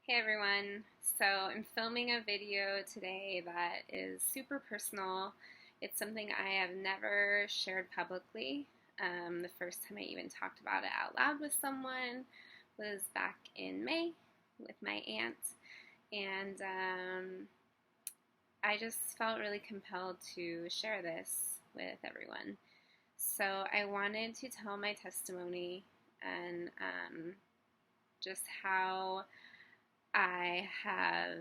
Hey everyone, so I'm filming a video today that is super personal. It's something I have never shared publicly. The first time I even talked about it out loud with someone was back in May with my aunt, and I just felt really compelled to share this with everyone. So I wanted to tell my testimony and just how I have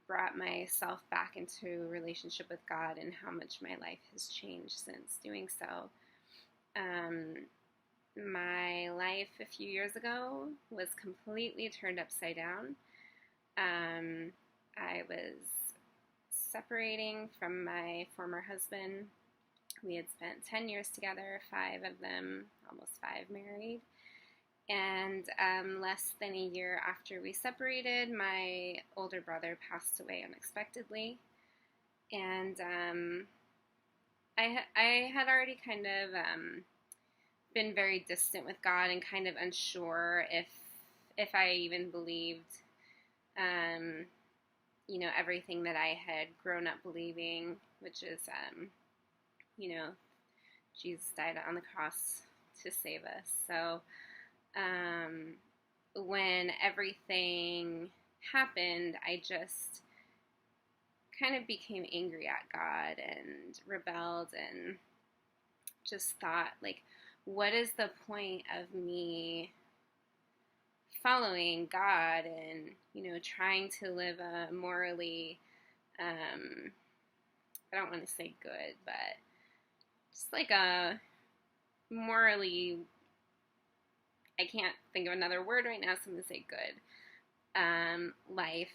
brought myself back into a relationship with God and how much my life has changed since doing so. Um, my life a few years ago was completely turned upside down. I was separating from my former husband. We had spent 10 years together, 5 of them, almost 5 married. And less than a year after we separated, my older brother passed away unexpectedly. And I had already kind of been very distant with God and kind of unsure if I even believed, um, everything that I had grown up believing, which is, you know, Jesus died on the cross to save us. So when everything happened, I just kind of became angry at God and rebelled and just thought, like, what is the point of me following God and, trying to live a morally, I don't want to say good, but just like a morally, I can't think of another word right now, so I'm going to say good, life.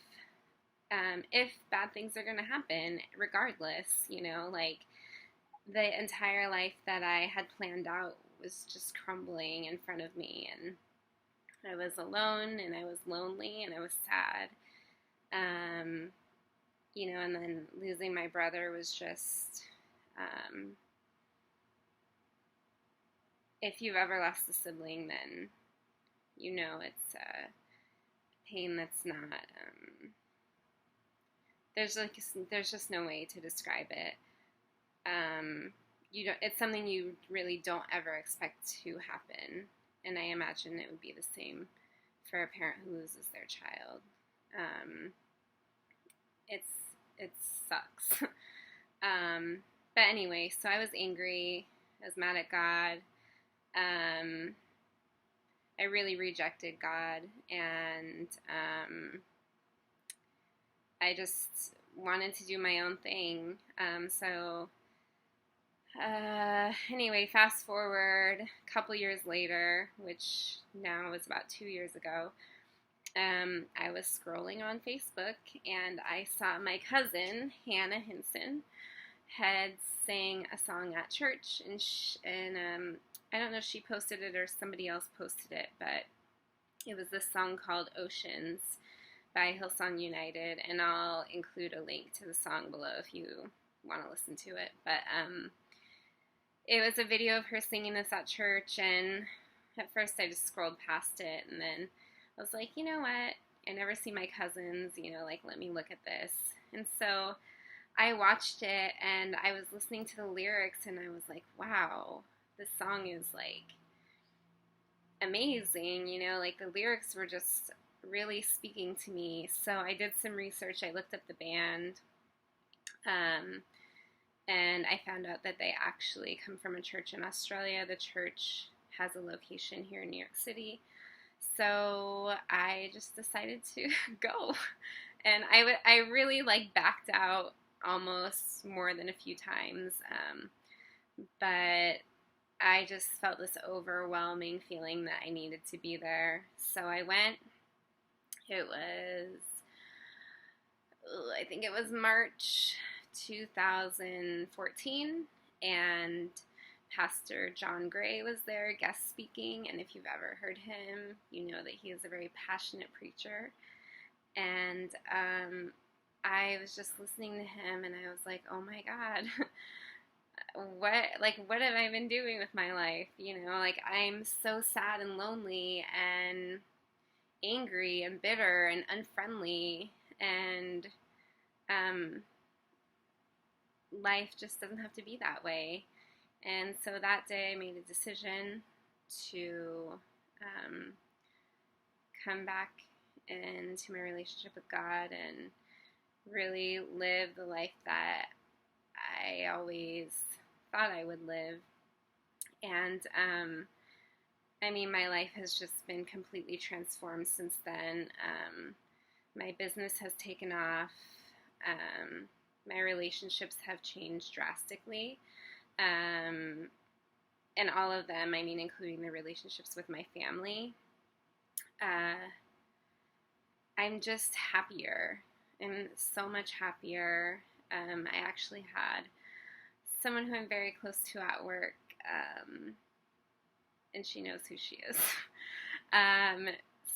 If bad things are going to happen, regardless, like the entire life that I had planned out was just crumbling in front of me, and I was alone, and I was lonely, and I was sad. And then losing my brother was just, if you've ever lost a sibling, then it's a pain that's not, there's just no way to describe it. It's something you really don't ever expect to happen, and I imagine it would be the same for a parent who loses their child. It sucks. But anyway, so I was angry. I was mad at God. I really rejected God, and I just wanted to do my own thing. Anyway, fast forward a couple years later, which now is about 2 years ago, I was scrolling on Facebook and I saw my cousin, Hannah Hinson, had sang a song at church, and I don't know if she posted it or somebody else posted it, but it was this song called Oceans by Hillsong United, and I'll include a link to the song below if you want to listen to it. But it was a video of her singing this at church, and at first I just scrolled past it, and then I was like, you know what, I never see my cousins, like, let me look at this. And so I watched it, and I was listening to the lyrics, and I was like, wow, this song is, like, amazing, like, the lyrics were just really speaking to me. So I did some research. I looked up the band, and I found out that they actually come from a church in Australia. The church has a location here in New York City. So I just decided to go. And I really, like, backed out almost more than a few times. But I just felt this overwhelming feeling that I needed to be there. So I went. It was, I think it was March 2014, and Pastor John Gray was there guest speaking, and if you've ever heard him, you know that he is a very passionate preacher. And I was just listening to him, and I was like, oh my God, what have I been doing with my life? Like, I'm so sad and lonely, and angry and bitter and unfriendly, and um, life just doesn't have to be that way. And so that day I made a decision to um, come back into my relationship with God and really live the life that I always thought I would live. And I mean, my life has just been completely transformed since then. My business has taken off. My relationships have changed drastically. And all of them, I mean, including the relationships with my family. I'm just happier. I'm so much happier. I actually had someone who I'm very close to at work, and she knows who she is,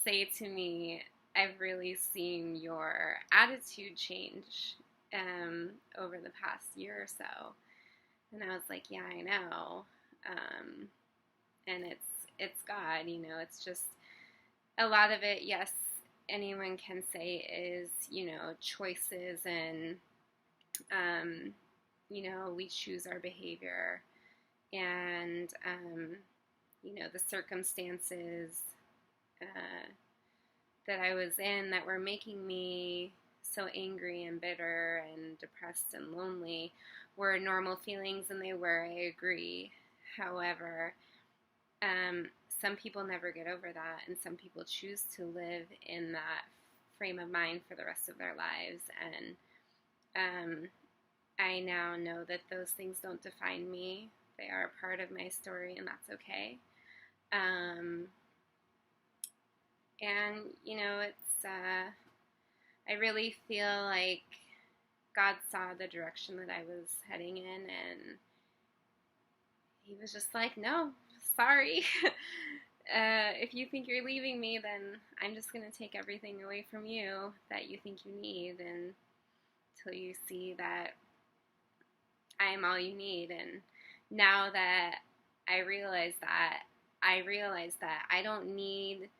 say to me, I've really seen your attitude change over the past year or so. And I was like, yeah, I know. And it's God, you know, it's just a lot of it, yes, anyone can say is, you know, choices and, you know, we choose our behavior and, you know, the circumstances that I was in that were making me so angry and bitter and depressed and lonely were normal feelings, and they were, I agree. However, some people never get over that, and some people choose to live in that frame of mind for the rest of their lives. And I now know that those things don't define me. They are a part of my story, and that's okay. And, you know, it's, I really feel like God saw the direction that I was heading in, and He was just like, no, sorry. If you think you're leaving me, then I'm just going to take everything away from you that you think you need, and until you see that I am all you need. And now that I realize that, I don't need,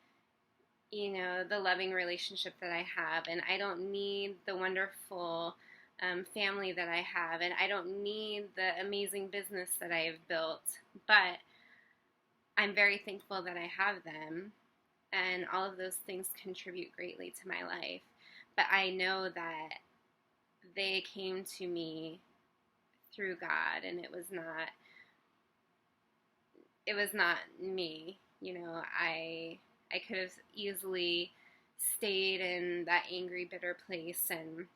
you know, the loving relationship that I have, and I don't need the wonderful family that I have, and I don't need the amazing business that I have built, but I'm very thankful that I have them, and all of those things contribute greatly to my life. But I know that they came to me through God, and it was not me. You know, I could have easily stayed in that angry, bitter place and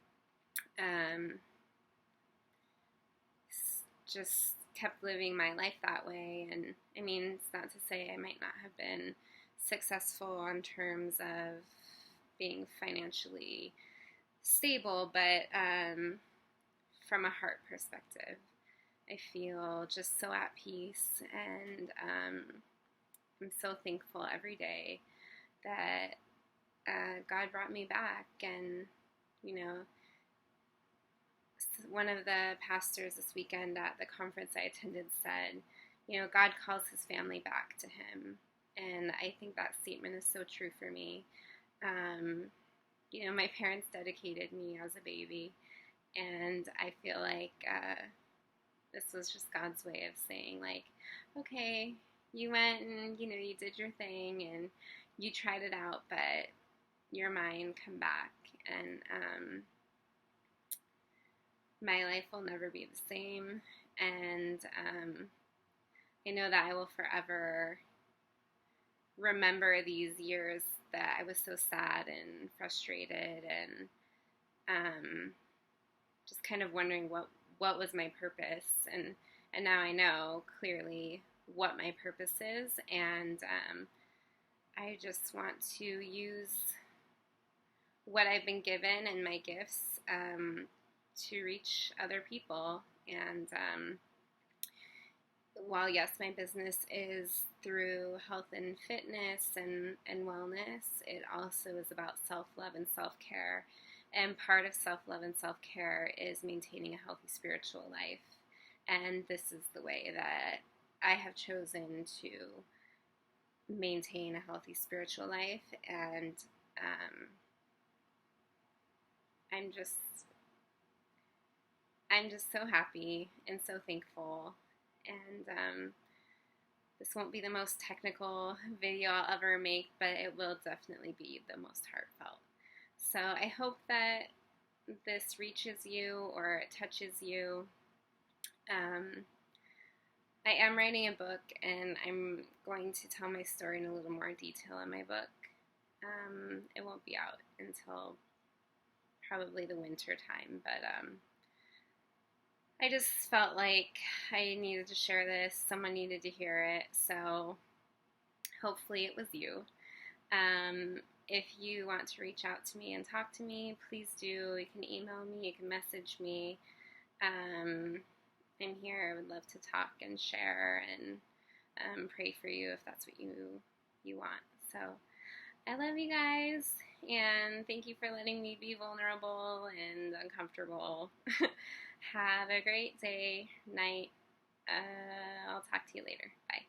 just kept living my life that way. And I mean, it's not to say I might not have been successful on terms of being financially stable, but from a heart perspective, I feel just so at peace, and I'm so thankful every day that God brought me back. And, you know, one of the pastors this weekend at the conference I attended said, you know, God calls His family back to Him. And I think that statement is so true for me. You know, my parents dedicated me as a baby, and I feel like this was just God's way of saying, like, okay, you went and, you know, you did your thing and you tried it out, but you're mine, come back. And my life will never be the same. And I know that I will forever remember these years that I was so sad and frustrated and just kind of wondering what was my purpose. And now I know clearly what my purpose is, and I just want to use what I've been given and my gifts to reach other people. And while, yes, my business is through health and fitness and wellness, it also is about self-love and self-care. And part of self-love and self-care is maintaining a healthy spiritual life. And this is the way that I have chosen to maintain a healthy spiritual life. And I'm just I'm just so happy and so thankful. And this won't be the most technical video I'll ever make, but it will definitely be the most heartfelt. So I hope that this reaches you or it touches you. I am writing a book, and I'm going to tell my story in a little more detail in my book. It won't be out until probably the winter time, but I just felt like I needed to share this. Someone needed to hear it, so hopefully it was you. If you want to reach out to me and talk to me, please do. You can email me, you can message me. I'm here. I would love to talk and share and pray for you if that's what you want. So I love you guys, and thank you for letting me be vulnerable and uncomfortable. Have a great day, night. I'll talk to you later. Bye.